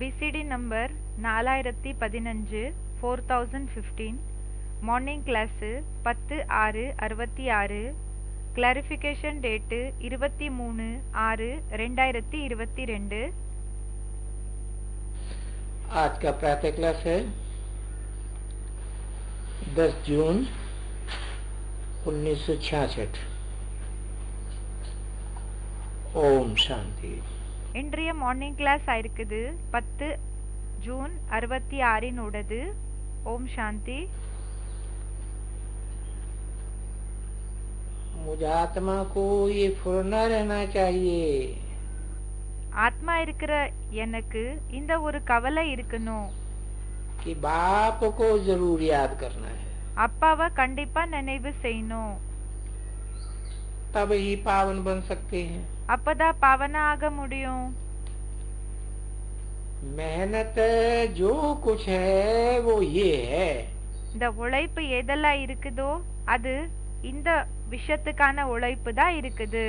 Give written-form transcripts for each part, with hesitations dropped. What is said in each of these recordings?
BCD number 4015 4015 morning class 10/6/66 clarification date 23/6/2022 आज का प्रातः क्लास है 10 जून 1966। ओम शांति। இன்றைய மார்னிங் கிளாஸ் ஆயிருக்குது 10 ஜூன் 66 ஓம் சாந்தி। मुझे आत्मा को ये फुरना रहना चाहिए। ஆத்மா இருக்கிற எனக்கு இந்த ஒரு கவலை இருக்கணும் कि बाप को जरूर याद करना है, அப்பாவை கண்டிப்பா நினைவு செய்யணும், तब ही पावन बन सकते हैं। அப்பதான் பாவனா ஆக முடியும்। मेहनत जो कुछ है वो ये है, இந்த உழைப்பு எதெல்லாம் இருக்குதோ அது இந்த விஷயத்துக்கான உழைப்பு தான் இருக்குது।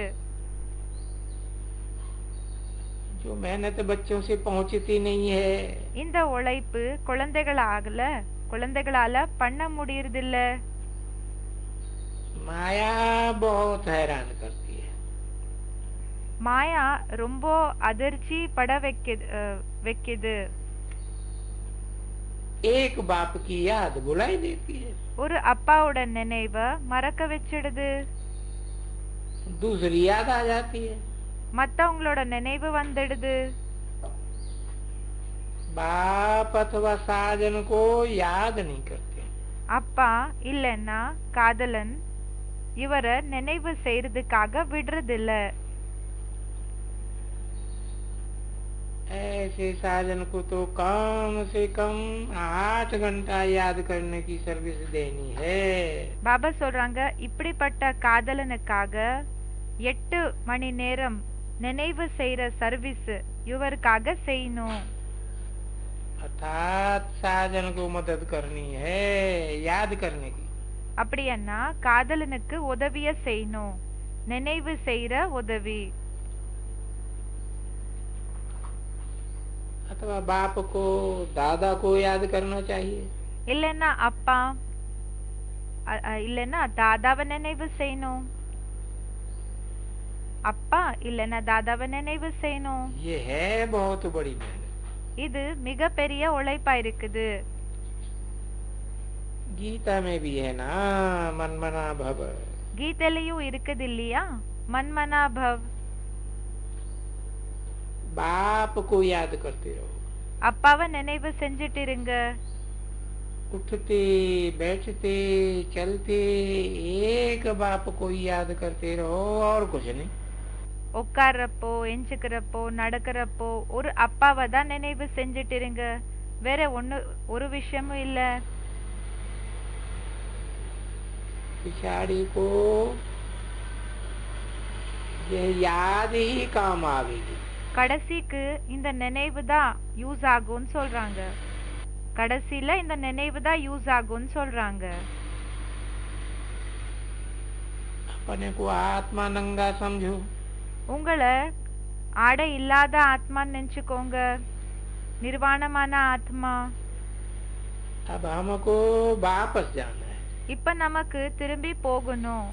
जो मेहनत बच्चों से पहुंचती नहीं है, இந்த உழைப்பு குழந்தைகளால பண்ண முடியறதில்ல। माया बहुत हैरान करती है। மாயா ரொம்ப அதிர்ச்சி பட வைக்குது। एक बाप की याद बुलाई देती है, ஒரு அப்பாவோட நினைவை மறக்க வச்சிடுது, दूसरी याद आ जाती है। மத்தவங்களோட நினைவு வந்துடுது। बाप अथवा साजन को याद नहीं करते, அப்பா இல்லைன்னா காதலன் இவரை நினைவு செய்யறதுக்காக விடுறதில்ல। ऐसे साजन को तो कम से कम 8 घंटा याद करने की सर्विस देनी है। பாபா சொல்றாங்க இப்படிப்பட்ட காதலனுக்காக 8 மணி நேரம் நினைவு செய்யற சர்வீஸ் இவருக்காக செய்யணும்। अर्थात साजन को मदद करनी है याद करने की। அப்படின்னா காதலனுக்கு உதவிய செய்யணும், நினைவு செய்யற உதவி। अथवा बाप को दादा को याद करना चाहिए, இல்லைன்னா அப்பா இல்லைன்னா தாதாவை நினைவு செய்யணும், அப்பா இல்லைன்னா தாதாவை நினைவு செய்யணும்। ये है बहुत बड़ी मेहनत। இது மிகப்பெரிய உழைப்பா இருக்குது। गीता में भी है ना, मन मना भव। கீதையிலயும் இருக்குது இல்லையா, மன்மனா பவ்। बाप को याद करते रहो, அப்பாவை நினைவு செஞ்சுட்டு இருங்க। उठते बैठते चलते एक बाप को ही याद करते रहो और कुछ नहीं। உட்கார்றப்போ எஞ்சுக்கிறப்போ நடக்கிறப்போ ஒரு அப்பாவை தான் நினைவு செஞ்சுட்டு இருங்க, வேற ஒரு விஷயமும் இல்ல। पिछाड़ी को ये याद ही काम आवेगी। கடைசிக்கு இந்த நினைவு தான் யூஸ் ஆகும்னு சொல்றாங்க, கடைசியில இந்த நினைவு தான் யூஸ் ஆகும்னு சொல்றாங்க। अपने को आत्मा नंगा समझो, உங்களை ஆடை இல்லாத ஆத்மான்னு நினைச்சுக்கோங்க, நிர்வாணமான ஆத்மா। अब हमको वापस जाना है। இப்ப நமக்கு திரும்பி போகணும்,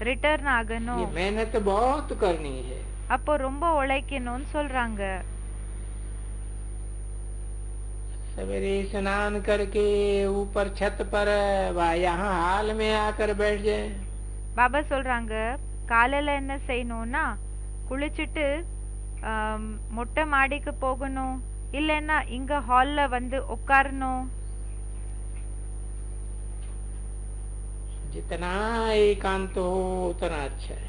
ரிட்டர்ன் ये ஆகணும்। मेहनत बहुत करनी है। அப்போ ரொம்ப உழைக்கணும்னு சொல்றாங்க। सवेरे स्नान करके ऊपर छत पर व यहाँ हाल में आकर बैठ जाए। பாபா சொல்றாங்க காலையில என்ன செய்யணும்னா குளிச்சுட்டு மொட்டை மாடிக்கு போகணும், இல்லைன்னா இங்க ஹால்ல வந்து உட்காரணும்। जितना एकांत हो उतना अच्छा है।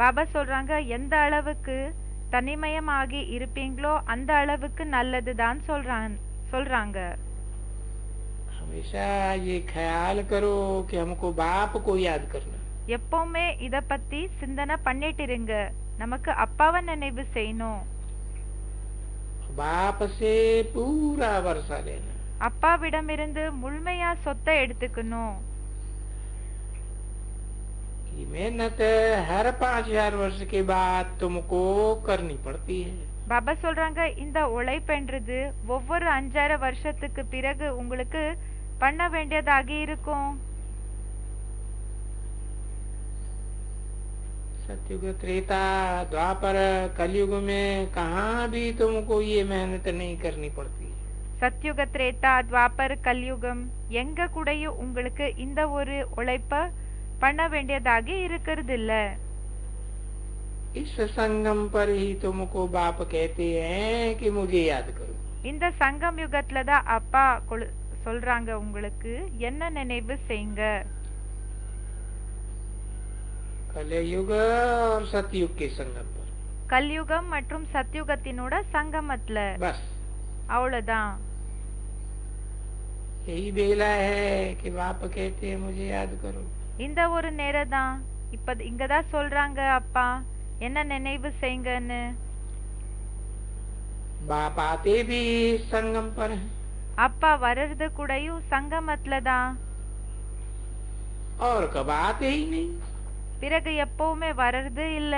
பாபா சொல்றாங்க எந்த அளவுக்கு தனிமயமாகி இருப்பீங்களோ அந்த அளவுக்கு நல்லதுதான் சொல்றாங்க। हमेशा ये ख्याल करो कि हमको बाप को याद करना। எப்பவுமே இத பத்தி சிந்தனை பண்ணிட்டு இருங்க, நமக்கு அப்பாவை நினைவு செய்யணும், बाप से पूरा वर्षा लेना। அப்பாவிடமிருந்து முழுமையா சொத்தை எடுத்துக்கணும்। ये मेहनत हर 5,000 वर्ष के बाद तुमको करनी पड़ती है। பாபா சொல்றாங்க இந்த உழைப்புன்றது ஒவ்வொரு 5,000 வருஷத்துக்கு பிறகு உங்களுக்கு பண்ண வேண்டியதாக இருக்கும். सतयुग त्रेता द्वापर कलयुग में कहाँ भी तुमको ये मेहनत नहीं करनी पड़ती। சத்யுக திரேதா துவாபர் கல்யுகம் எங்க கூடயும் உங்களுக்கு இந்த ஒரு உழைப்ப பண்ண வேண்டியதாக இருக்கிறது இல்ல. इस संगम पर ही तुमको बाप कहते हैं कि मुझे याद करो। இந்த சங்கம் யுகத்துல தான் அப்பா சொல்றாங்க உங்களுக்கு என்ன நினைவு செய்யுங்க. कलयुग और सतयुग के संगम पर கல்யுகம் மற்றும் சத்யுகத்தினோட சங்கமத்துல बस அவ்வளவுதான். यही बेला है कि बाप कहते हैं मुझे याद करो। இந்த ஒரு நேரம் தான் இப்ப இங்கதான் சொல்றாங்க அப்பா என்ன நினைவு செய்யுங்கன்னு. बाप आते भी संगम पर हैं அப்பா வர்றது கூடயும் சங்கமத்துல தான். और कब आते ही नहीं। பிறகு எப்பவுமே வர்றது இல்ல.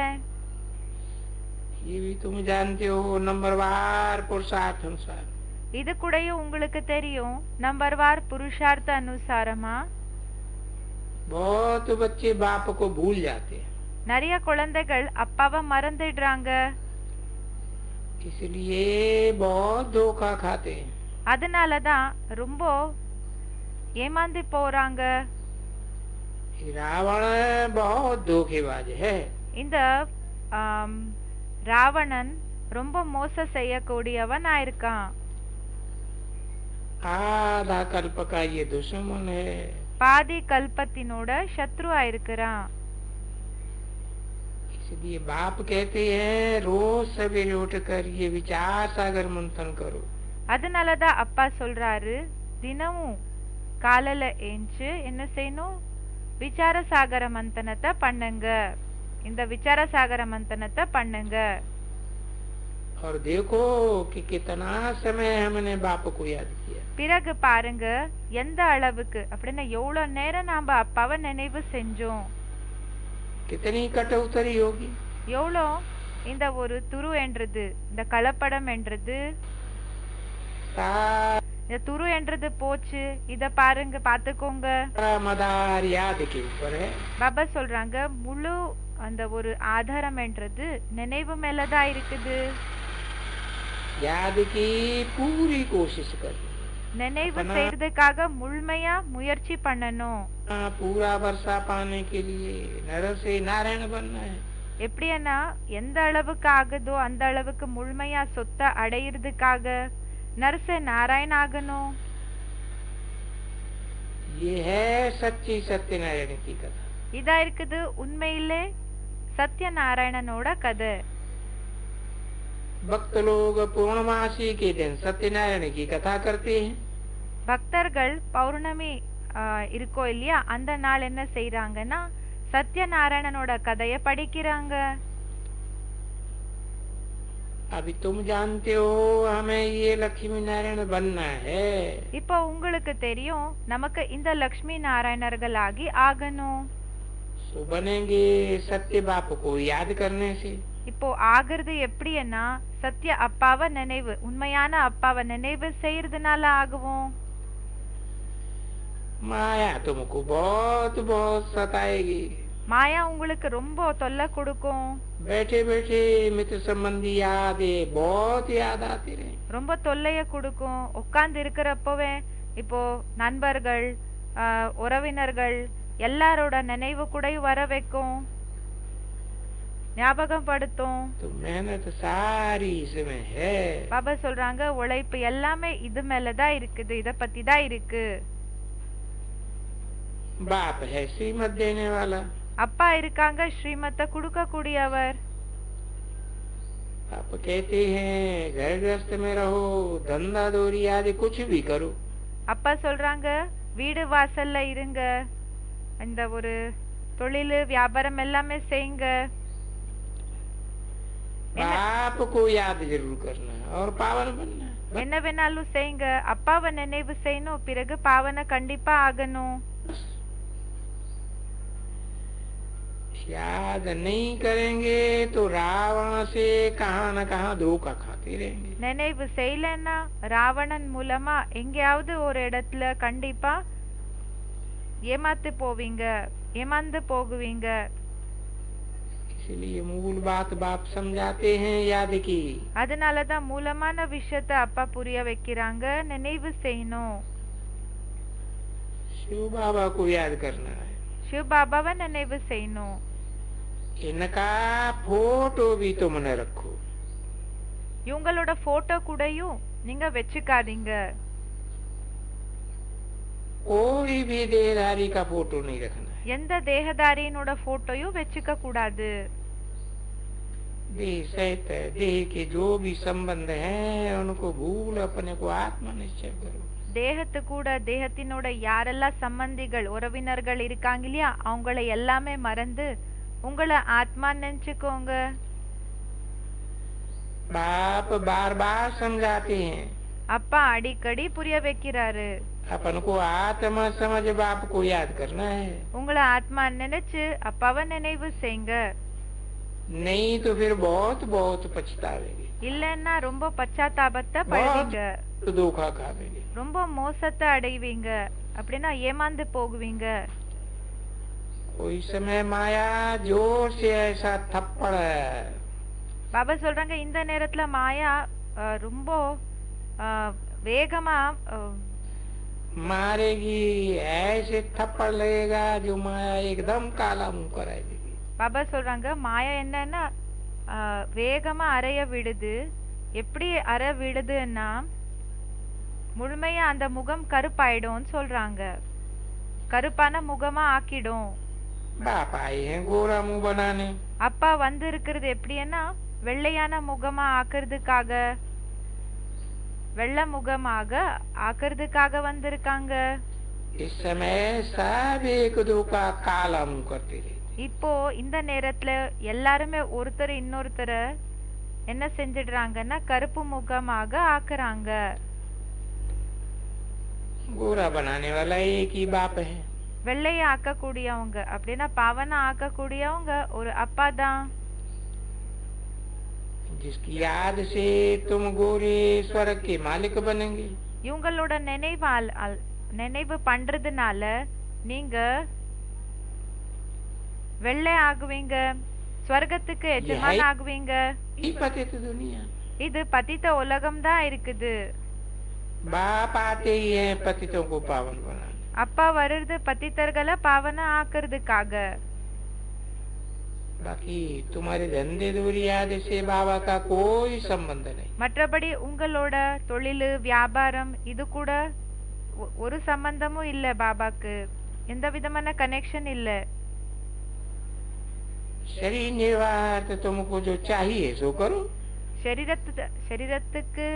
ये भी तुम जानते हो नंबरवार पुरुषार्थ अनुसार। இது கூடயும் உங்களுக்கு தெரியும் நம்பர்வார் புருஷார்த்த அனுசாரமா. बहुत बच्चे बाप को भूल जाते हैं, நிறைய குழந்தைகள் அப்பாவை மறந்துடுறாங்க. इसलिए बहुत धोखा खाते हैं। அதனாலதான் ரொம்ப ஏமாந்து போறாங்க. रावण बहुत धोखेबाज है। இந்த ராவணன் ரொம்ப மோசம் செய்யக்கூடியவன் ஆயிருக்கான். आधा कल्प का ये दुश्मन है। பாதி கல்பத்தினோட சத்ரு ஆயிருக்கிறான். इसलिए बाप कहते हैं रोज सवेरे उठकर ये विचार सागर मंथन करो। அதனாலதான் அப்பா சொல்றாரு தினமும் காலையில ஏஞ்சு என்ன செய்யணும், விசார சாகர மந்தனத்தை பண்ணுங்க. இந்த விசார சாகர மந்தனத்தை பண்ணுங்க. और देखो कि कितना समय हमने बाप को याद किया। பிறகு பாருங்க எந்த அளவுக்கு அப்படின்னா எவ்வளவு நேரம் நாம அப்பாவை நினைவு செஞ்சோம். कितनी कटौतरी होगी। எவ்வளோ இந்த ஒரு துரு என்றது இந்த கலப்படம் என்றது இந்த துரு என்றது போச்சு. இத பாருங்க பாத்துக்கோங்க. मदार याद के ऊपर है। பாபா சொல்றாங்க முழு அந்த ஒரு ஆதாரம் என்றது நினைவு மேலதான் இருக்குது. याद की पूरी कोशिश कर। நினைவு செய்யறதுக்காக முழுமையா முயற்சி பண்ணணும். पूरा वर्षा पाने के लिए नर से नारायण बनना है। எப்படின்னா எந்த அளவுக்கு ஆகுதோ அந்த அளவுக்கு முழுமையா சொத்தை அடையிறதுக்காக நரச நாராயண் ஆகணும். ये है सच्ची सत्यनारायण की कथा। இதா இருக்குது உண்மையிலே சத்யநாராயணனோட கதை. भक्त लोग पूर्णमासी के दिन सत्यनारायण की कथा करते हैं। பக்தர்கள் பௌர்ணமி இருக்கோ இல்லையா அந்த நாள் என்ன செய்யறாங்கன்னா சத்யநாராயணனோட கதைய படிக்கிறாங்க. अभी तुम जानते हो हमें ये लक्ष्मी नारायण बनना है। இப்போ உங்களுக்கு தெரியும் நமக்கு இந்த லக்ஷ்மி நாராயணர்களாகி ஆகணும். सो बनेंगे सत्य बाप को याद करने से। இப்போ ஆகிறது எப்படின்னா சத்ய அப்பாவை நினைவு உண்மையான அப்பாவை நினைவு செய்யறதுனால ஆகுவோம். माया तुमको बहुत बहुत सताएगी। மாயா உங்களுக்கு ரொம்ப தொல்லை கொடுக்கும். बैठे बैठे मित्र संबंधी याद बहुत याद आती रहे। ரொம்ப தொல்லைய கொடுக்கும். உட்கார்ந்து இருக்கிறப்பவே இப்போ நண்பர்கள் உறவினர்கள் எல்லாரோட நினைவு கூட வர வைக்கும், ஞாபகம் படுத்தும். तो मेहनत सारी इसमें है। பாபா சொல்றாங்க உழைப்பு எல்லாமே இது மேலதான் இருக்குது, இத பத்தி தான் இருக்கு. बाप है श्रीमत देने वाला। அப்பா இருக்காங்க ஸ்ரீமத்தை கொடுக்க கூடியவர். आप कहते हैं घर गृहस्थ में रहो, धंधा दौरी आदि कुछ भी करो। அப்பா சொல்றாங்க வீடு வாசல்ல இருங்க, இந்த ஒரு தொழில் வியாபாரம் எல்லாமே செய்யுங்க. बाप को याद जरूर करना है और पावन बनना है। என்ன வேணாலும் செய்யுங்க, அப்பாவை நினைவு செய்யணும், பிறகு பாவனை கண்டிப்பா ஆகணும். याद नहीं करेंगे तो रावण से कहाँ न कहाँ धोखा खाते रहेंगे। நினைவு செய்யலன்னா ராவணன் மூலமா எங்கேயாவது ஒரு இடத்துல கண்டிப்பா ஏமாந்து போகுவீங்க. इसलिए मूल बात बाप समझाते हैं, याद की। அதனாலதான் மூலமான விஷயத்தை அப்பா புரிய வைக்கிறாங்க, நினைவு செய்யணும். शिव बाबा को याद करना है, சிவ பாபாவை நினைவு செய்யணும். इनका फोटो भी तुम न रखो, இவங்களோட போட்டோ கூடயும் நீங்க வச்சுக்காதீங்க. कोई भी देहधारी का फोटो नहीं रखना है। எந்த தேகதாரியினோட போட்டோயும் வச்சுக்க கூடாது. देह सहित देह के जो भी संबंध हैं उनको भूल अपने को आत्मा निश्चय करो। தேகத்து கூட தேகத்தினோட யாரெல்லாம் சம்பந்திகள் உறவினர்கள் இருக்காங்க இல்லையா, அவங்கள எல்லாமே மறந்து உங்களை ஆத்மா நினைச்சுக்கோங்க. बाप बार बार समझाते हैं, அப்பா அடிக்கடி புரிய வைக்கிறாரு, अपन को आत्मा समझ बाप को याद करना है, உங்களை ஆத்மா நினைச்சு அப்பாவை நினைவு செய்யுங்க. नहीं तो फिर बहुत बहुत पछतावेंगे, இல்லன்னா ரொம்ப பச்சாத்தாபத்தை படுவீங்க, तो धोखा खावेंगे। ரொம்ப மோசத்தை அடைவீங்க, அப்படின்னா ஏமாந்து போகுவீங்க. कोई समय माया जोर से ऐसा थप्पड़ பாபா சொல்றாங்க, இந்த நேரத்துல மாயா ரொம்ப வேகமா मारेगी, ऐसे थप्पड़ लगेगा जो माया एकदम काला मुंह कराई देगी। பாபா சொல்றாங்க, மாயா என்னன்னா வேகமா அறைய விடுது. எப்படி அற விடுதுன்னா முழுமையா அந்த முகம் கருப்பாயிடும் சொல்றாங்க, கருப்பான முகமா ஆக்கிடும். बाप आए हैं गोरा मुंह बनाने, அப்பா வந்து இருக்கிறது எப்படின்னா வெள்ளையான முகமா ஆக்குறதுக்காக, வெள்ளை முகமாக ஆக்குறதுக்காக வந்திருக்காங்க. इस समय सब एक दो का काला मुंह करते रहे। இப்போ இந்த நேரத்துல எல்லாருமே ஒருத்தர் இன்னொருத்தர என்ன செஞ்சிடுறாங்கன்னா கருப்பு முகமாக ஆக்குறாங்க. गोरा बनाने वाला एक ही बाप है, வெள்ளைய ஆக்கக்கூடியவங்க அப்படின்னா பாவனை ஆக்கக்கூடியவங்க ஒரு அப்பா தான். जिसकी याद से तुम गोरे स्वर्ग के मालिक बनेंगे। இவங்களோட நினைவு பண்றதுனால நீங்க வெள்ளை ஆகுவீங்க, ஸ்வர்க்கத்துக்கு எஜமான் ஆகுவீங்க. ये पतित दुनिया, இது பதித்த உலகம் தான் இருக்குது. बाप आते ही हैं पतितों को पावन बनाने। அப்பா வருது பதித்தர்களை பாவனை ஆக்குறதுக்காக. बाकी तुम्हारे धंधे दूरियाद से बाबा का कोई संबंध नहीं। மற்றபடி உங்களோட தொழில் வியாபாரம் இது கூட ஒரு சம்பந்தமும் இல்ல, பாபாக்கு எந்த விதமான கனெக்ஷன் இல்ல. शरीर निर्वाह तुमको जो चाहिए सो करो, சரீரத்துக்கு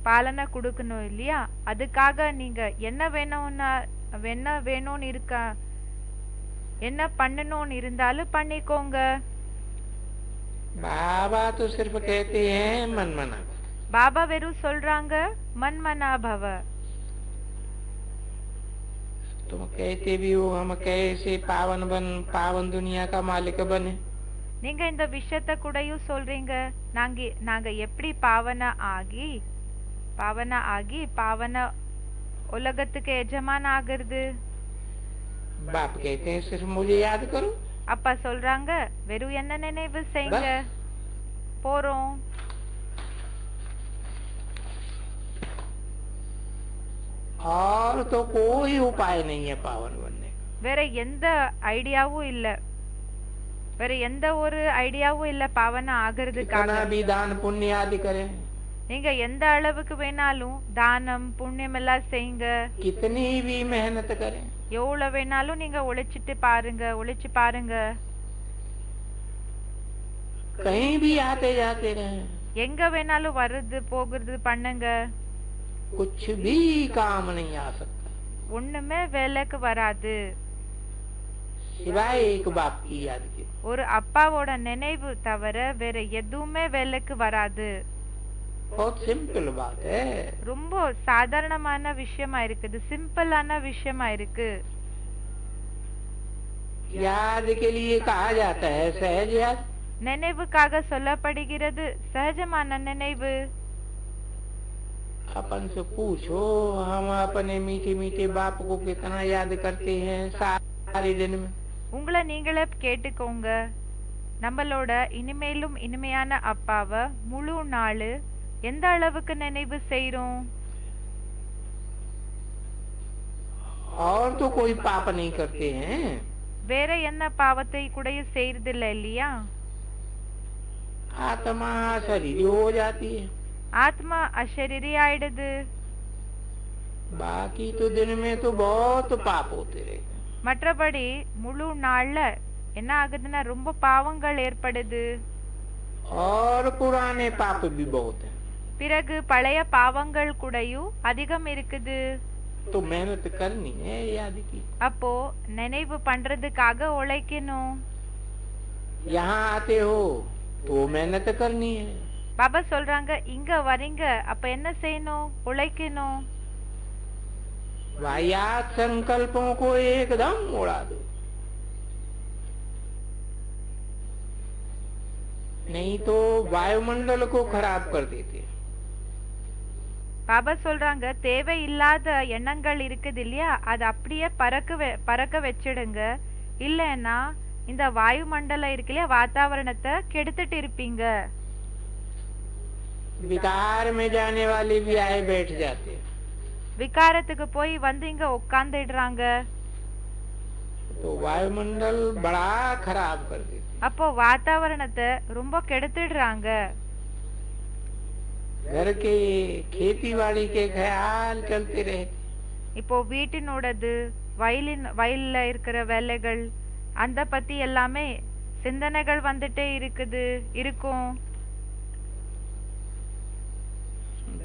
பாலனை கொடுக்கணும் இல்லையா, அதுக்காக நீங்க என்ன வேணும்னு இருக்கா, என்ன பண்ணணும்னு இருந்தாலும் பண்ணிக்கோங்க. बाबा तो सिर्फ कहते हैं मन मना। பாபா வெறும் சொல்றாங்க மன்மனா பவ. तुम कहते भी हो हम कैसे पावन दुनिया का मालिक बने। நீங்க இந்த விஷயத்த கூடயும் சொல்றீங்க, நாங்க எப்படி பாவனை ஆகி பாவன உலகத்துக்கு எஜமான் ஆகிறது. बाप कहते हैं सिर्फ मुझे याद करो। அப்பா சொல்றாங்க வெறும் என்ன நினைவு செய்யுங்க, போறோம். और तो कोई उपाय नहीं है पावन बनने। வேற எந்த ஐடியாவும் இல்ல, வேற எந்த ஒரு ஐடியாவும் இல்ல பாவனை ஆகிறதுக்காக. कितना भी दान पुण्य आदि करें, நீங்க எந்த அளவுக்கு வேணாலும் தானம் புண்ணியம் எல்லாம் செய்யுங்க, कितनी भी मेहनत करें, எவ்வளவு வேணாலும் நீங்க உழைச்சு பாருங்க, कहीं भी आते जाते रहे, எங்க வேணாலும் வர்றது போகிறது பண்ணுங்க, कुछ भी काम नहीं आ सकता ஒண்ணுமே வேலைக்கு வராது सिवाय एक बाप की याद के। ஒரு அப்பாவோட நினைவு தவிர வேற எதுவுமே வேலைக்கு வராது. बहुत सिंपल बात है, ரொம்ப சாதாரணமான விஷயமா இருக்குது, சிம்பிளான விஷயமா இருக்கு. याद के लिए कहा जाता है सहज याद। நினைவுக்காக சொல்லப்படுகிறது சகஜமான நினைவு. अपन से पूछो हम अपने मीठे मीठे बाप को कितना याद करते हैं सारे दिन में। உங்களை நீங்களே கேட்டுக்கோங்க, நம்மளோட இனிமேலும் இனிமையான அப்பாவை முழு நாள் எந்த அளவுக்கு நினைவு செய்றோம்? और तो कोई पाप नहीं करते हैं। வேற என்ன பாவத்தை கூட செய்யறதில்ல இல்லையா? आत्मा शरीर हो जाती है, ஆத்மா அசரீரி ஆயிடுது. बाकी तो दिन में तो बहुत पाप होते रहते हैं। மற்றபடி முழு நாள்ல என்ன ஆகுதுன்னா ரொம்ப பாவங்கள் ஏற்படுது. और पुराने पाप भी बहुत हैं। பிறகு பழைய பாவங்கள் கூடயும் அதிகம் இருக்குது. तो मेहनत करनी है याद की। அப்போ நினைவு பண்றதுக்காக உழைக்கணும். यहाँ आते हो तो मेहनत करनी है। பாபா சொல்றாங்க இங்க வரீங்க அப்ப என்ன செய்யணும்? உழைக்கணும். वाहियात संकल्पों को एकदम उड़ा दो, नहीं तो वायुमंडल को खराब कर देते। பாபா சொல்றாங்க தேவையில்லாத எண்ணங்கள் இருக்குது இல்லையா, அது அப்படியே பறக்க வச்சிடுங்க. இல்லைன்னா இந்த வாயுமண்டலம் இருக்கு இல்லையா, வாத்தாவரணத்தை கெடுத்துட்டு இருப்பீங்க. विकार में जाने वाले भी आए बैठ जाते। விகாரத்துக்கு போய் வந்து இங்க உட்கார்ந்துடுறாங்க. तो वायुमंडल बड़ा खराब कर देते। அப்போ வாத்தாவரணத்தை ரொம்ப கெடுத்துடுறாங்க. घर के खेती बाड़ी के ख्याल चलते रहते। இப்போ வீட்டினோடது வயல்ல இருக்கிற வேலைகள் அந்த பத்தி எல்லாமே சிந்தனைகள் வந்துட்டே இருக்கும்.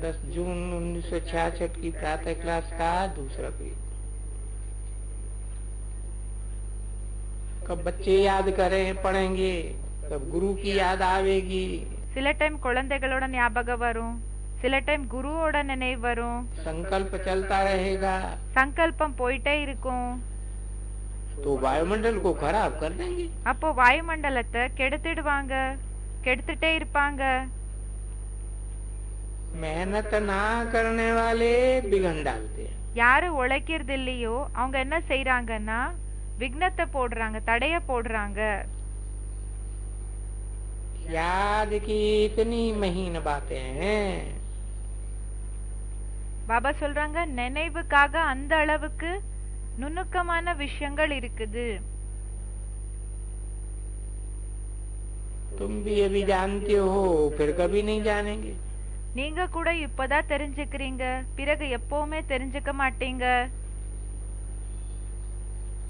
10 जून 1966 की प्रातः क्लास का दूसरा पेज। कब बच्चे याद करें पढ़ेंगे, कब गुरु की याद आवेगी। சில டைம் குழந்தைகளோட ஞாபகம் வரும், சில டைம் குருவோட நினைவு வரும். संकल्प चलता रहेगा சங்கல்பம் போயிட்டே இருக்கும். तो वायुमंडल को खराब कर देंगे। அப்போ வாயுமண்டலத்தை கெடுத்துட்டே இருப்பாங்க. मेहनत ना करने वाले बिगड़ डालते हैं। யாரு உழைக்கிறது இல்லையோ அவங்க என்ன செய்யறாங்கன்னா விக்னத்தை போடுறாங்க, தடைய போடுறாங்க. याद की इतनी महीन बातें हैं। பாபா சொல்றாங்க நினைவுக்காக அந்த அளவுக்கு நுணுக்கமான விஷயங்கள் இருக்குது. तुम भी अभी जानते हो, फिर कभी नहीं जानेंगे। நீங்க கூட இப்பதான் தெரிஞ்சுக்கிறீங்க, பிறகு எப்பவுமே தெரிஞ்சுக்க மாட்டீங்க.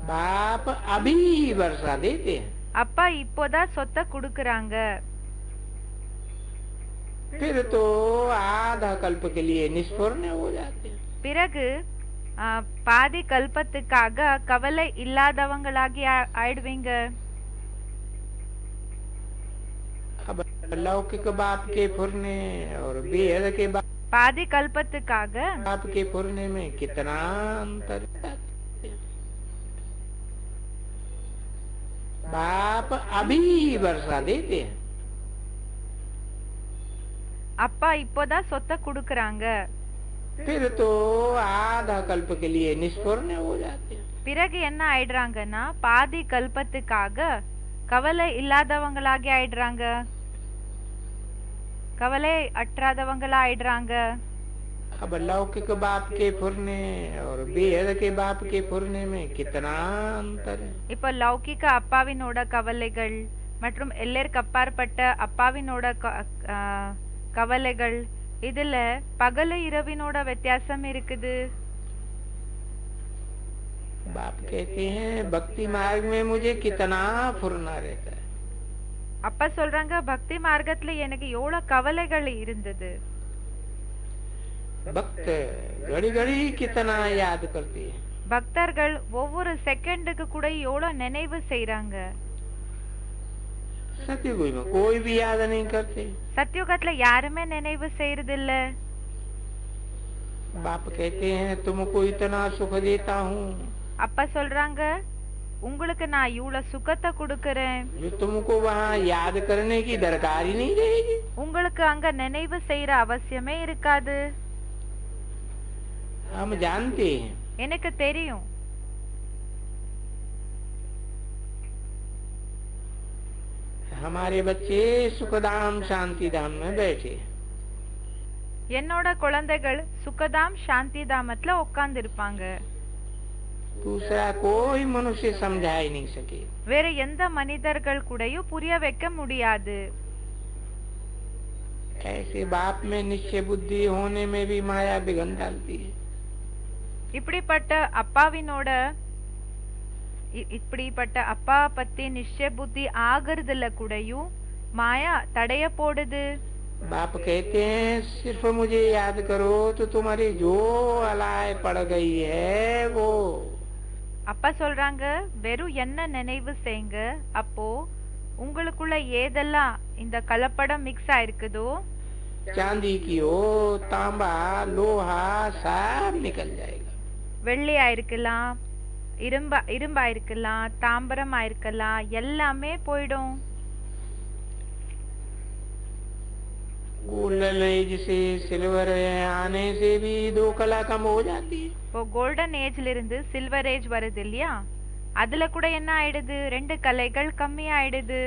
बाप अभी वर्षा देते हैं, அப்பா இப்போதான் சொத்தை குடுக்கறாங்க. फिर तो आधा कल्प के लिए निष्फुर्ण हो जाते हैं। பிறகு பாதி கல்பத்துக்காக கவலை இல்லாதவங்களாகி ஆயிடுவீங்க. अब लौकिक बाप के फुरने और बेहद के பாதி கல்பத்துக்காக बाप के फुरने में कितना अंतर है। बाप अभी वर्षा देते हैं, அப்பா இப்போதான் சொத்தை குடுக்கறாங்க. फिर तो आधा कल्प के लिए निष्फुर्ण हो जाते हैं। பிறகு என்ன ஆயிடுறாங்கன்னா பாதி கல்பத்துக்காக கவலை இல்லாதவங்களாகி ஆயிடுறாங்க, கவலை அற்றாதவங்களா ஆயிடுறாங்க. अब लौकिक बाप के फुरने और बेहद के बाप के फुरने में कितना अंतर है। இப்ப லௌகிக அப்பாவினோட கவலைகள் மற்றும் எல்லைக்கு அப்பாற்பட்ட அப்பாவினோட கவலைகள், இதுல பகல இரவினோட வித்தியாசம் இருக்குது. बाप कहते हैं भक्ति मार्ग में मुझे कितना फुरना रहता है। அப்பா சொல்றாங்க பக்தி மார்க்கத்துல எனக்கு எவ்வளவு கவலைகள் இருந்தது. भक्त घड़ी घड़ी कितना याद करते हैं। பக்தர்கள் ஒவ்வொரு செகண்டுக்கு கூட எவ்வளவு நினைவு செய்யறாங்க. सतयुग में कोई भी याद नहीं करते। சத்யுகத்துல யாருமே நினைவு செய்யறது இல்ல. बाप कहते हैं तुमको इतना सुख देता हूँ, அப்பா சொல்றாங்க உங்களுக்கு நான் இவ்வளவு சுகத்தை கொடுக்கறேன், जो तुमको वहाँ याद करने की दरकार ही नहीं रहेगी। உங்களுக்கு அங்க நினைவு செய்யற அவசியமே இருக்காது. हम जानते हैं எனக்கு தெரியும். हमारे बच्चे सुखधाम शांति धाम में बैठे, என்னோட குழந்தைகள் சுகதாம் சாந்தி தாமத்துல உட்கார்ந்து இருப்பாங்க. दूसरा कोई मनुष्य समझा ही नहीं सके। வேற எந்த மனிதர்கள் கூடயும் புரிய வைக்க முடியாது. ऐसे बाप में निश्चय बुद्धि होने में भी माया विघ्न डालती है। இப்படிப்பட்ட அப்பா பத்தி நிச்சய புத்தி ஆகிறதுல கூடயும் மாயா தடைய போடுது. बाप कहते हैं सिर्फ मुझे याद करो तो तुम्हारी जो अलाय पड़ गई है वो। அப்பா சொல்றாங்க, வெறும் என்ன நினைவு செய்யுங்க, அப்போ உங்களுக்குள்ள ஏதெல்லாம் இந்த கலப்படம் மிக்ஸ் ஆயிருக்குதோ, चांदी की हो, तांबा, लोहा सब निकल जाएगा। வெள்ளியா இருக்கலாம், இரும்பா இருக்கலாம், தாம்பரமா இருக்கலாம், எல்லாமே போயிடும். गोल्डन एज से सिल्वर आने से भी 2 कला कम हो जाती है। இப்போ கோல்டன் ஏஜ்ல இருந்து சில்வர் ஏஜ் வருது இல்லையா, அதுல கூட என்ன ஆயிடுது, 2 கலைகள் கம்மி ஆயிடுது.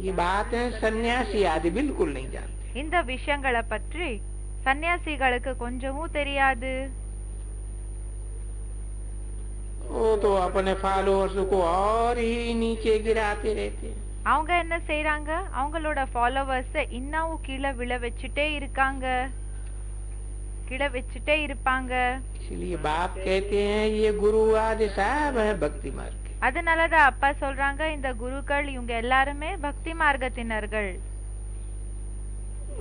ये बात है सन्यासी आदि बिल्कुल नहीं जानते। இந்த விஷயங்களை பற்றி சன்னியாசிகளுக்கு கொஞ்சமும் தெரியாது. वो तो अपने फॉलोअर्स को और ही नीचे गिराते रहते हैं। அவங்க என்ன செய்யறாங்க, அவங்களோட ஃபாலோவர்ஸ் இன்னும் கீழே விழ வச்சுட்டே இருப்பாங்க. इसलिए बाप कहते हैं ये गुरु आदि सब है भक्ति मार्ग के। அதனாலதான் அப்பா சொல்றாங்க, இந்த குருக்கள் இவங்க எல்லாருமே பக்தி மார்க்கத்தினர்கள்.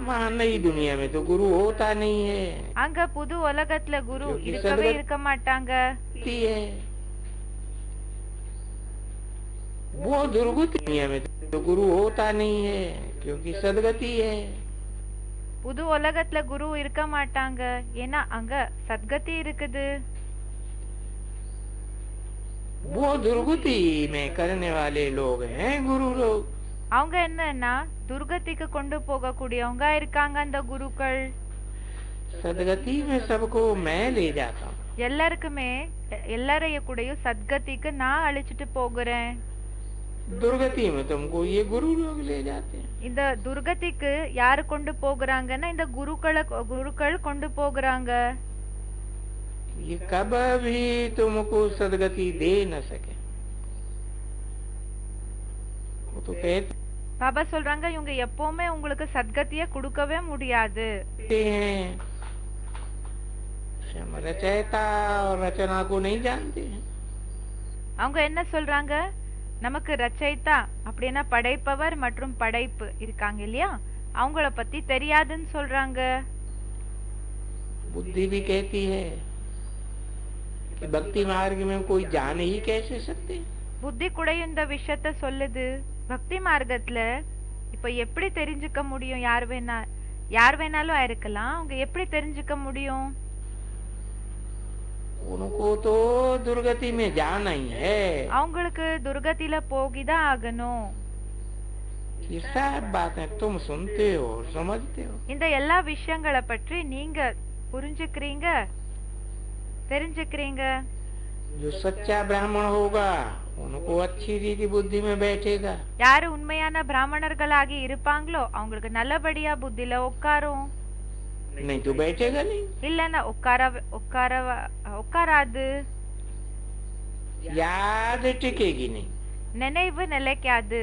वहाँ नई दुनिया में तो गुरु होता नहीं है। அங்க புது உலகத்துல குரு இருக்கவே இருக்க மாட்டாங்க. है वो दुर्गति दुनिया में तो गुरु होता नहीं है क्योंकि सदगति है। புது உலகத்துல குரு இருக்க மாட்டாங்க, ஏன்னா அங்க சத்கதி இருக்குது. वो दुर्गति में करने वाले लोग हैं गुरु लोग। அவங்க என்னன்னா துர்கதிக்கு கொண்டு போக கூடியவங்க இருக்காங்க அந்த குருக்கள். सदगति में सबको मैं ले जाता हूँ। எல்லாரையும் கூடயும் சத்கதிக்கு நான் அழைச்சிட்டு போகிறேன். दुर्गति में तुमको ये गुरु लोग ले जाते हैं। இந்த துர்கதிக்கு யாரு கொண்டு போகிறாங்கன்னா இந்த குருக்கள் கொண்டு போகிறாங்க. ये कभी भी तुमको सदगति दे न सके। वो तो कहते பாபா சொல்றாங்க, இவங்க எப்பவுமே உங்களுக்கு சத்கதிய கொடுக்கவே முடியாது. हैं हम रचयिता और रचना को नहीं जानते हैं। அவங்க என்ன சொல்றாங்க, நமக்கு ரச்சயிதா அப்படின்னா படைப்பவர் மற்றும் படைப்பு இருக்காங்க இல்லையா, அவங்கள பத்தி தெரியாதுன்னு சொல்றாங்க. बुद्धि भी कहती है कि भक्ति मार्ग में कोई जान ही कैसे सकते। புத்தி கூட இந்த விஷயத்த சொல்லுது, பக்தி மார்க்கத்துல இப்ப எப்படி தெரிஞ்சுக்க முடியும், யார் வேணாலும் இருக்கலாம், அவங்க எப்படி தெரிஞ்சுக்க முடியும்? उनको तो दुर्गति में जाना ही है। அவங்களுக்கு துர்கதியில போகிதான் ஆகணும். ये सब बातें तुम सुनते हो और समझते हो। இந்த எல்லா விஷயங்களை பற்றி நீங்க புரிஞ்சுக்கிறீங்க, தெரிஞ்சுக்கிறீங்க. जो सच्चा ब्राह्मण होगा उनको अच्छी रीति बुद्धि में बैठेगा। யாரு உண்மையான பிராமணர்களாகி இருப்பாங்களோ அவங்களுக்கு நல்லபடியா புத்தியில உட்காரும். नहीं तो बैठेगा नहीं। இல்லன்னா உட்காராது. याद टिकेगी नहीं। நினைவு நிலைக்காது.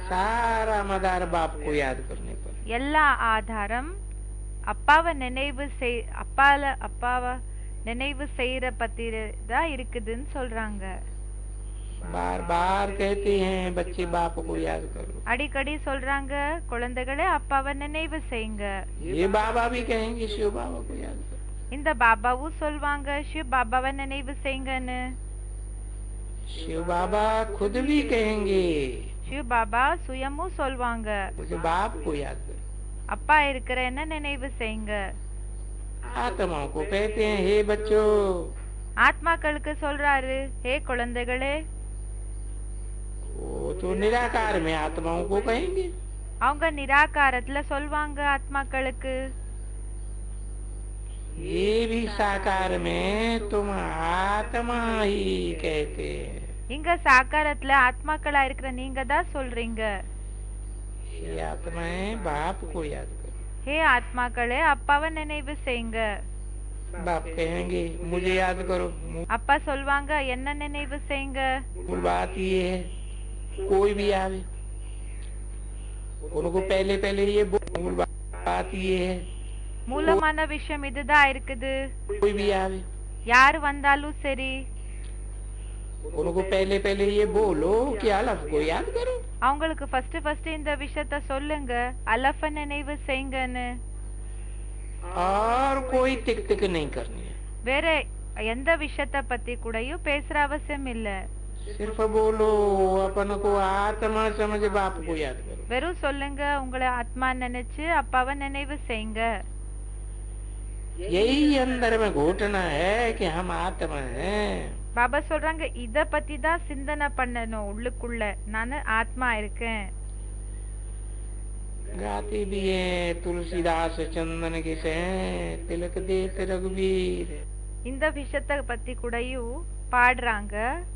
सारा मदार बाप को याद करने पर। எல்லா ஆதாரம் அப்பாவை நினைவு செய்யற பத்தி தான் இருக்குதுன்னு சொல்றாங்க. बार बार कहते हैं बच्चे बाप को याद करो। அடிக்கடி சொல்றாங்க, குழந்தைகளே அப்பாவை நினைவு செய்யுங்க. ये बाबा भी कहेंगे शिव बाबा को याद करो। இந்த பாபாவும் சொல்வாங்க, शिव பாபாவை நினைவு செய்யுங்கன்னு. शिव बाबा खुद भी कहेंगे, शिव பாபா சுயமும் சொல்வாங்க, मुझे बाप को याद करो। அப்பா இருக்கிற என்ன நினைவு செய்யுங்க. आत्माओं को कहते हैं हे बच्चों ஆத்மாக்களுக்கு சொல்றாரு, ஹே குழந்தைகளே, वो तो निराकार में आत्माओं को कहेंगे। அவங்க நிராகாரத்துல சொல்வாங்க ஆத்மாக்களுக்கு. ये भी साकार में तुम आत्मा ही कहते हैं। இங்க சாக்காரத்துல ஆத்மாக்களா இருக்கிற நீங்க தான் சொல்றீங்க, ये आत्माएं बाप को याद करो। ஹே ஆத்மாக்களே, அப்பாவை நினைவு செய்யுங்க. बाप कहेंगे मुझे याद करो। அப்பா சொல்வாங்க, என்ன நினைவு செய்யுங்க. मूल बात ये है, कोई भी आवे उनको पहले पहले ये मूल बात ये है, மூலமான விஷயம் இதுதான் இருக்குது. कोई भी आवे யார் வந்தாலும் சரி, उनको पहले पहले ये बोलो कि अलफ को याद करो। அவங்களுக்கு ஃபர்ஸ்ட் இந்த விஷயத்த சொல்லுங்க, அலஃப நினைவு செய்யுங்கன்னு. और कोई टिक टिक नहीं करनी है, வேற எந்த விஷயத்த பத்தி கூடயும் பேசுற அவசியம் இல்ல. सिर्फ बोलो अपन को आत्मा समझ बाप को याद करो। வெறும் சொல்லுங்க, உங்களை ஆத்மா நினைச்சு அப்பாவை நினைவு செய்யுங்க. यही अंदर में घोटना है कि हम आत्मा हैं। பாபா சொல்றாங்க, இத பத்தி தான் சிந்தனை பண்ணணும் உள்ளுக்குள்ள, நான் ஆத்மா இருக்கேன். गाते भी हैं तुलसीदास चंदन के से तिलक देते रघुवीर। இந்த விஷயத்த பத்தி கூடயும் பாடுறாங்க.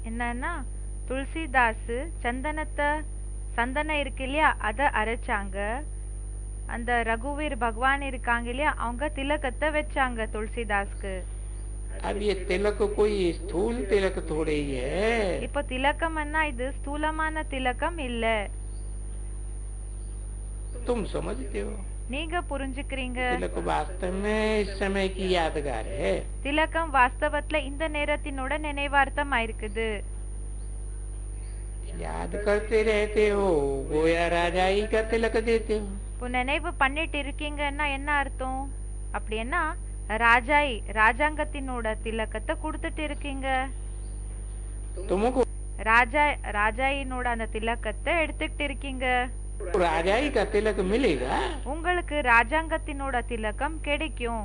என்னன்னா, துளசிதாஸ் சந்தனம் இருக்கு இல்லையா, அத அரைச்சாங்க. அந்த ரகுவீர் பகவான் இருக்காங்க இல்லையா, அவங்க திலகத்தை வச்சாங்க துளசிதாஸ்க்கு. अब ये तिलक कोई स्थूल तिलक थोड़े ही है। இப்போ திலகம்னா இது ஸ்தூலமான திலகம் இல்ல. तुम समझते हो, நீங்க புரிஞ்சுக்கிறீங்க. तिलक वास्तव में इस समय की यादगार है। திலகம் வாஸ்தவத்துல இந்த நேரத்தினோட நினைவார்த்தமா இருக்குது. याद करते रहते हो, गोया राजाई का तिलक देते हो। இப்போ நினைவு பண்ணிட்டு இருக்கீங்கன்னா என்ன அர்த்தம்? அப்படின்னா ராஜாங்கத்தினோட திலக்கத்தை கொடுத்துட்டு இருக்கீங்க. तुमको ராஜாயினோட அந்த திலக்கத்தை எடுத்துக்கிட்டு இருக்கீங்க. राजाई का तिलक मिलेगा, உங்களுக்கு ராஜாங்கத்தினோட திலக்கம் கிடைக்கும்.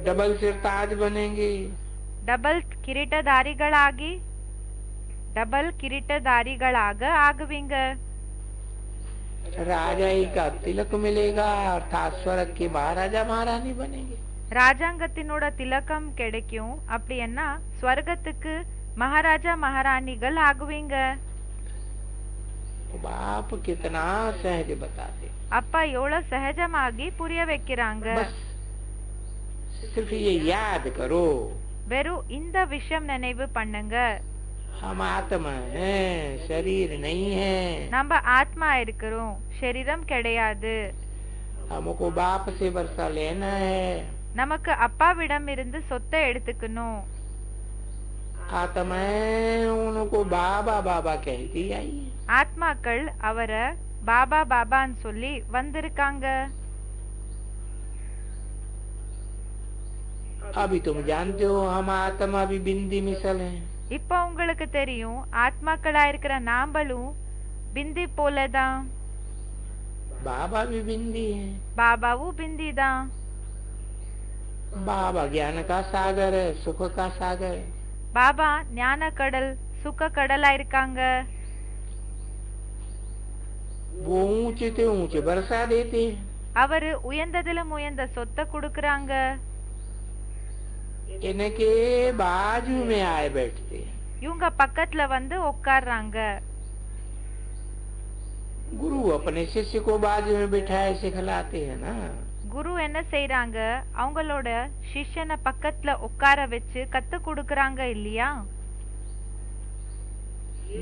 डबल सिर ताज बनेंगे, டபுள் கிரீட்டதாரிகளாக ஆகுவீங்க. राजाई का तिलक मिलेगा अर्थात स्वर्ग के महाराजा महारानी बनेंगे। ராஜாங்கத்தினோட திலக்கம் கிடைக்கும். அப்படின்னா ஸ்வர்கத்துக்கு மகாராஜா மகாராணிகள் ஆகுவீங்க. बाप कितना सहज बताते, அப்பா எவ்வளவு சகஜமாகி புரிய வைக்கிறாங்க. बस सिर्फ ये याद करो, வெறும் இந்த விஷயம் நினைவு பண்ணுங்க, हम आत्मा हैं, शरीर नहीं है। நம்ம ஆத்மா இருக்கிறோம், சரீரம் கிடையாது. हमको बाप से वर्षा लेना है। நமக்கு அப்பாவிடம் இருந்து சொத்தை எடுத்துக்கணும். आत्माएं उनको बाबा बाबा कहती आई। ஆத்மாக்கள் அவரை பாபா பாபான்னு சொல்லி வந்திருக்காங்க. अभी तुम जानते हो हम आत्मा भी बिंदी मिसल हैं। இப்போ உங்களுக்கு தெரியும், ஆத்மாக்களா இருக்கிற நாம்பளும் பிந்தி போலதான். बाबा भी बिंदी है। பாபாவும் பிந்தி தான். बाबा ज्ञान का सागर है, सुख का सागर है। பாபா ஞான கடல், சுக கடலா இருக்காங்க. वो ऊंचे से ऊंचे वर्षा देते हैं। அவரு உயர்ந்ததிலும் உயர்ந்த சொத்தை கொடுக்கறாங்க. इनके बाजू में आए बैठते हैं। இவங்க பக்கத்துல வந்து உட்கார்றாங்க. गुरु अपने शिष्य को बाजू में बिठाए सिखलाते हैं ना। குரு என்ன செய்யறாங்க, அவங்களோட சிஷ்யனை பக்கத்துல உட்கார வச்சு கத்து கொடுக்கறாங்க இல்லையா.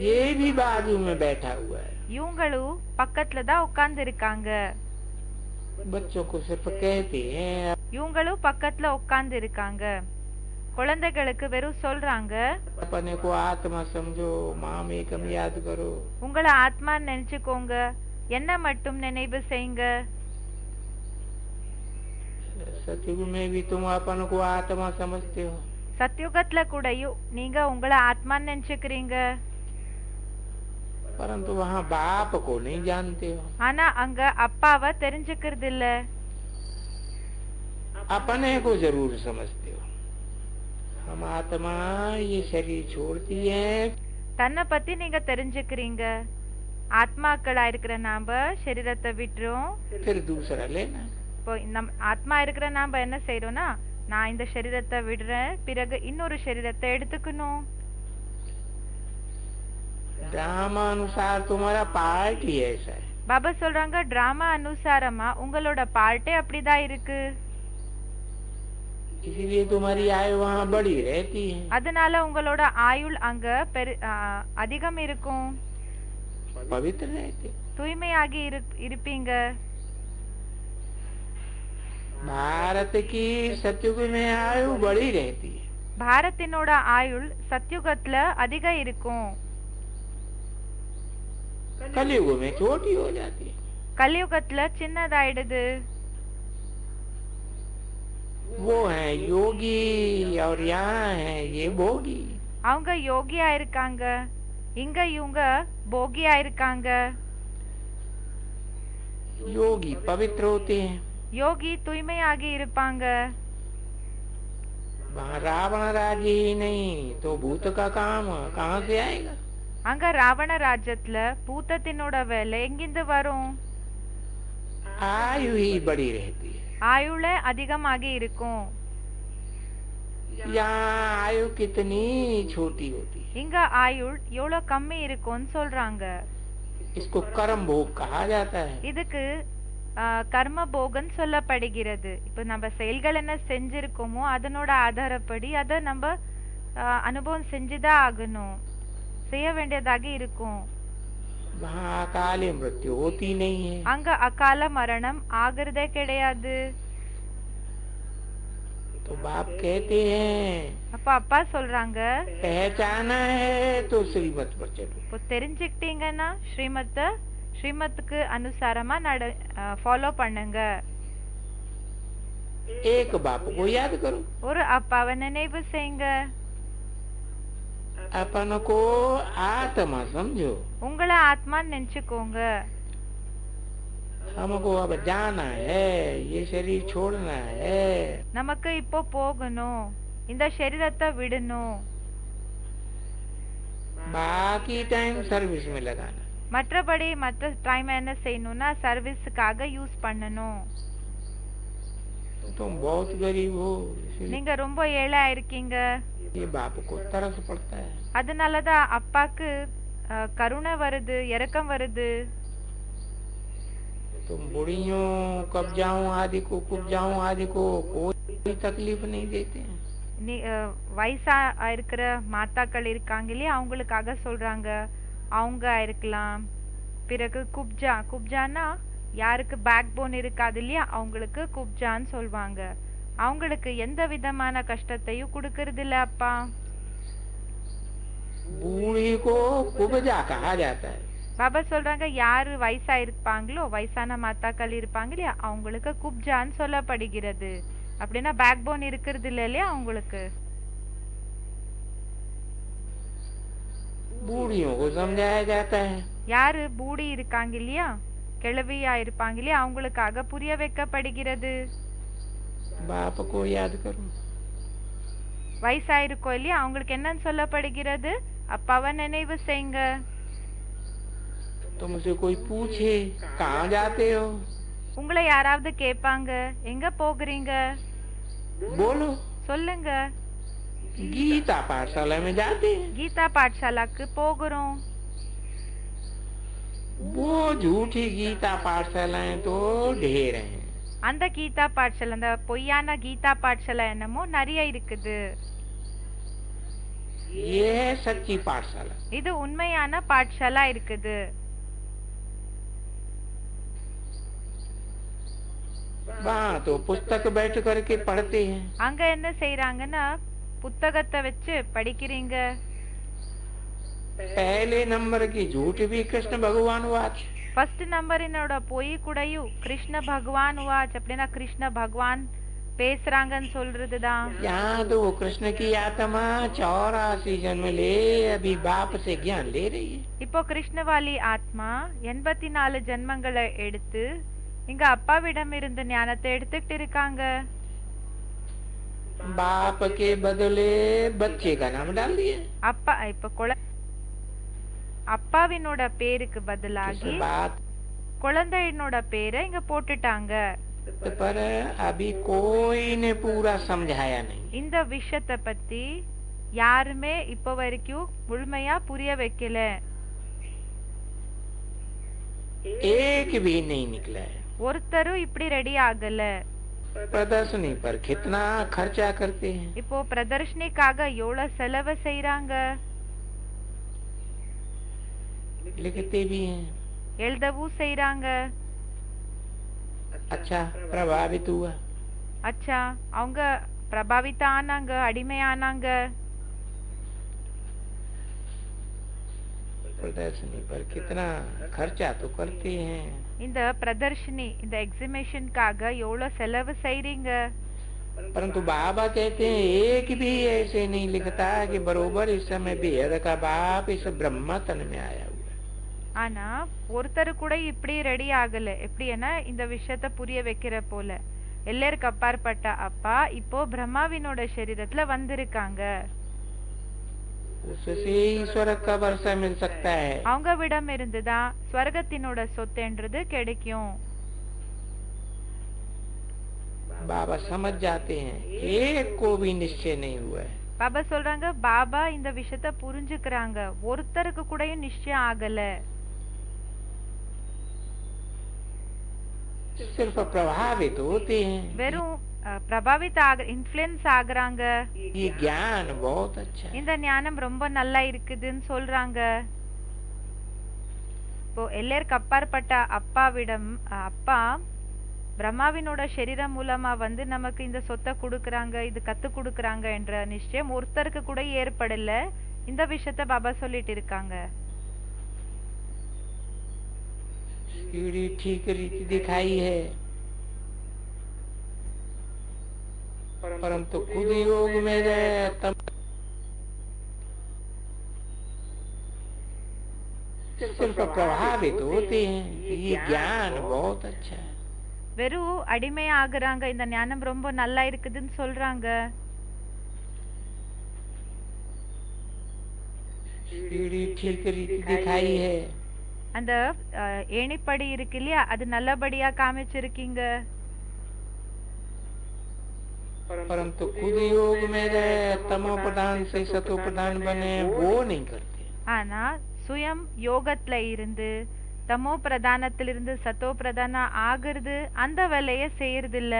ये भी बाजू में बैठा हुआ है। இவங்களும் பக்கத்துல தான் உட்கார்ந்து இருக்காங்க. बच्चों को सिर्फ कहते हैं, இவங்களும் பக்கத்துல உட்கார்ந்து இருக்காங்க. குழந்தைகளுக்கு வெறும் சொல்றாங்க, अपने को आत्मा समझो, माम एकम याद करो। உங்களை ஆத்மா நினைச்சுக்கோங்க, என்ன மட்டும் நினைவு செய்யுங்க. सतयुग में भी तुम अपन को आत्मा समझते हो। சத்யுகத்துல கூடயும் நீங்க உங்களை ஆத்மா நினைச்சுக்கிறீங்க. परंतु वहाँ बाप को नहीं जानते हो। ஆனா அங்க அப்பாவை தெரிஞ்சுக்கிறது இல்ல. अपने को जरूर समझते हो। हम आत्मा ये शरीर छोड़ती है, தன்னை பத்தி நீங்க தெரிஞ்சுக்கிறீங்க. ஆத்மாக்களா இருக்கிற நாம சரீரத்தை விட்டுரும். फिर दूसरा लेना। இப்போ நம் ஆத்மா இருக்கிற நாம என்ன செய்யறோம்னா, நான் இந்த சரீரத்தை விடுறேன், பிறகு இன்னொரு சரீரத்தை எடுத்துக்கணும். ड्रामा अनुसार तुम्हारा पार्ट ही ऐसा है। பாபா சொல்றாங்க, டிராமா அனுசாரமா உங்களோட பார்ட்டே அப்படிதான் இருக்கு. इसीलिए तुम्हारी आयु वहाँ बड़ी रहती है, அதனால உங்களோட ஆயுள் அங்க அதிகம் இருக்கும், पवित्र रहते। தூய்மையாகி இருப்பீங்க. भारत की सतयुग में आयु बड़ी रहती है, பாரத்தினோட ஆயுள் சத்யுகத்துல அதிகம் இருக்கும், कलयुग में छोटी हो जाती है। கலியுகத்துல சின்னதாயிடுது. वो है योगी और यहाँ है ये भोगी। அவங்க யோகியா இருக்காங்க, இங்க இவங்க போகியா இருக்காங்க. योगी पवित्र होते हैं, யோகி தூய்மையாகி இருப்பாங்க. वहाँ रावण राज्य ही नहीं तो भूत का काम कहाँ से आएगा। அங்க ராவண ராஜ்யத்துல பூத்தத்தினோட வேலை எங்கிருந்து வரும்? आयु ही बड़ी रहती है, ஆயுள அதிகமாகி இருக்கும். यहाँ आयु कितनी छोटी होती है। இங்க ஆயுள் எவ்வளவு கம்மி இருக்கும்னு சொல்றாங்க. इसको कर्म भोग कहा जाता है। இதுக்கு கர்ம போகன் சொல்லப்படுகிறது. இப்ப நம்ம செயல்கள் என்ன செஞ்சிருக்கோமோ அதனோட ஆதாரப்படி அதை நம்ம அனுபவம் செஞ்சுதான் ஆகணும், செய்ய வேண்டியதாக இருக்கும். वहाँ अकाल मृत्यु होती नहीं है, அங்க அகால மரணம் ஆகிறதே கிடையாது. तो बाप कहते हैं அப்ப அப்பா சொல்றாங்க, पहचाना है तो श्रीमत पर चलो। இப்போ தெரிஞ்சுக்கிட்டீங்கன்னா ஸ்ரீமத்துக்கு அனுசாரமா ஃபாலோ பண்ணுங்க. एक बाप को याद करो, ஒரு அப்பாவை நினைவு செய்யுங்க, अपन को आत्मा समझो। உங்களை ஆத்மா நினைச்சுக்கோங்க. हमको अब जाना है, ये शरीर छोड़ना है। நமக்கு இப்போ போகணும், இந்த சரீரத்தை விடணும், बाकी टाइम सर्विस में लगाना। மற்றபடி மற்ற டைம் என்ன செய்யணும்னா சர்வீஸுக்காக யூஸ் பண்ணணும். तुम बहुत गरीब हो, इसलिए நீங்க ரொம்ப ஏழையா இருக்கீங்க, ये बाप को तरस पड़ता है। அதனாலதான் அப்பாக்கு கருணை வருது, இரக்கம் வருது. तुम बुढ़ियों कब्जाओं आदि को कुब्जाओं आदि को कोई तकलीफ नहीं देते हैं। வயசா இருக்கிற மாதாக்கள் இருக்காங்க இல்லையா, அவங்களுக்காக சொல்றாங்க. அவங்க இருக்கலாம். பிறகு குப்ஜானா யாருக்கு பேக் போன் இருக்காது இல்லையா, அவங்களுக்கு குப்ஜான்னு சொல்லுவாங்க. அவங்களுக்கு எந்த விதமான கஷ்டத்தையும் கொடுக்கறது இல்ல அப்பா. बूढ़ी को कुब्जा कहा जाता है। பாபா சொல்றாங்க, யாரு வயசா இருப்பாங்களோ, வயசான மாதாக்கள் இருப்பாங்க இல்லையா, அவங்களுக்கு குப்ஜான்னு சொல்லப்படுகிறது. அப்படின்னா பேக் போன் இருக்கிறது இல்ல இல்லையா அவங்களுக்கு. बूढ़ियों को समझाया जाता है। யாரு பூடி இருக்காங்க இல்லையா, கிழவியா இருப்பாங்க இல்லையா, அவங்களுக்காக புரிய வைக்கப்படுகிறது. बाप को याद करो। வயசா இருக்கோ இல்லையா, அவங்களுக்கு என்னன்னு சொல்லப்படுகிறது? அப்பாவை நினைவு செய்யுங்க. तुमसे कोई पूछे कहाँ जाते हो, உங்களை யாராவது கேட்பாங்க, எங்க போகிறீங்க, बोलो சொல்லுங்க. गीता पाठशाला में जाते हैं। கீதா பாடசாலாக்கு போகிறோம். वो झूठी गीता पाठशालाएं तो ढेर हैं। அந்த கீதா பாடசாலை, அந்த பொய்யான கீதா பாடசாலை என்னமோ நிறைய இருக்குது. ये है सच्ची पाठशाला। இது உண்மையான பாடசாலா இருக்குது. वहाँ तो पुस्तक बैठ करके पढ़ते हैं। அங்க என்ன செய்யறாங்கன்னா புத்தகத்தை வச்சு படிக்கிறீங்க. पहले नंबर की झूठ भी कृष्ण भगवान वाच। ஃபர்ஸ்ட் நம்பரினோட பொய் கூடயும் கிருஷ்ண பகவான் வாச், அப்படின்னா கிருஷ்ண பகவான் பேசுறாங்கன்னு சொல்றதுதான். यहाँ तो वो कृष्ण की आत्मा 84 जन्म ले अभी बाप से ज्ञान ले रही है। இப்போ கிருஷ்ணவாலி ஆத்மா 84 ஜென்மங்களை எடுத்து இங்க அப்பாவிடம் இருந்து ஞானத்தை எடுத்துக்கிட்டு இருக்காங்க. बाप के बदले बच्चे का नाम डाल दिए। அப்பா இப்ப அப்பாவினோட பேருக்கு किस பதிலாகி बात குழந்தையினோட பேரை இங்க போட்டுட்டாங்க. पर अभी कोई ने पूरा समझाया नहीं। இந்த விஷயத்தை பத்தி யாருமே இப்ப வரைக்கும் முழுமையா புரிய வைக்கல. एक भी नहीं निकला है। ஒருத்தரும் இப்படி ரெடி ஆகல. प्रदर्शनी पर कितना खर्चा करते हैं। இப்போ பிரதர்ஷனிக்காக எவ்வளவு செலவு செய்யறாங்க, लिखते भी हैं। எழுதவும் செய்யறாங்க. अच्छा प्रभावित हुआ। அச்சா அவங்க பிரபாவித்த ஆனாங்க, அடிமையானாங்க. प्रदर्शनी पर कितना खर्चा तो करते हैं। இந்த பிரதர்ஷினி இந்த எக்ஸிபிஷனுக்காக எவ்வளவு செலவு செய்றீங்க. परंतु बाबा कहते हैं एक भी ऐसे नहीं लिखता कि बरोबर इस समय बेहद का बाप इस ब्रह्मा तन में आया हुआ। ஆனா ஒருத்தர் கூட இப்படி ரெடி ஆகல. எப்படின்னா இந்த விஷயத்த புரிய வைக்கிற போல எல்லாருக்கு அப்பாற்பட்ட அப்பா இப்போ பிரம்மாவினோட சரீரத்துல வந்திருக்காங்க. उससे ईश्वर का वर्षा मिल सकता है। அவங்க விடம் இருந்துதான் ஸ்வர்கத்தினோட சொத்துன்றது கிடைக்கும். बाबा समझ जाते हैं एक को भी निश्चय नहीं हुआ है। பாபா சொல்றாங்க பாபா இந்த விஷயத்த புரிஞ்சுக்கிறாங்க, ஒருத்தருக்கு கூடயும் நிச்சயம் ஆகல. सिर्फ प्रभावित होते हैं। வெறும் பிரபாவித் இன்ஃப்ளூயன்ஸ் ஆகுறாங்க. ये ज्ञान बहुत अच्छा है। இந்த ஞானம் ரொம்ப நல்லா இருக்குதுன்னு சொல்றாங்க. இப்போ எல்லாருக்கு அப்பாற்பட்ட அப்பாவிடம் அப்பா பிரம்மாவினோட சரீரம் மூலமா வந்து நமக்கு இந்த சொத்தை கொடுக்கறாங்க, இது கத்து கொடுக்கறாங்க என்ற நிச்சயம் ஒருத்தருக்கு கூட ஏற்படல. இந்த விஷயத்த பாபா சொல்லிட்டு இருக்காங்க. सीढ़ी ठीक रीति दिखाई है, परंतु खुद योग में रहे तब सिर्फ प्रभावित होते हैं। ये ज्ञान बहुत अच्छा है। வெறும் அடிமை ஆகுறாங்க, இந்த ஞானம் ரொம்ப நல்லா இருக்குதுன்னு சொல்றாங்க. सीढ़ी ठीक रीति दिखाई है, அந்த ஏணிப்படி இருக்கு இல்லையா, அது நல்லபடியா காமிச்சிருக்கீங்க. परंतु खुद योग में रहे तमो प्रधान से सतो प्रधान बने वो नहीं करते। ஆனா சுயம் யோகத்துல இருந்து தமோ பிரதானத்திலிருந்து சத்தோ பிரதான ஆகிறது அந்த வேலைய செய்யறது இல்ல.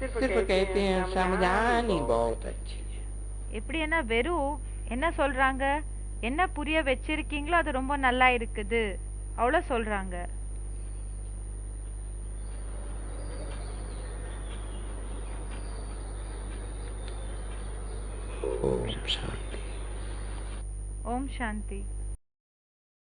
सिर्फ कहते हैं समझानी बहुत अच्छी है। எப்படி என்ன வெறும் என்ன சொல்றாங்க, என்ன புரிய வச்சிருக்கீங்களோ அது ரொம்ப நல்லா இருக்குது அவ்வளவு சொல்றாங்க. ओम शांति। ஓம் சாந்தி.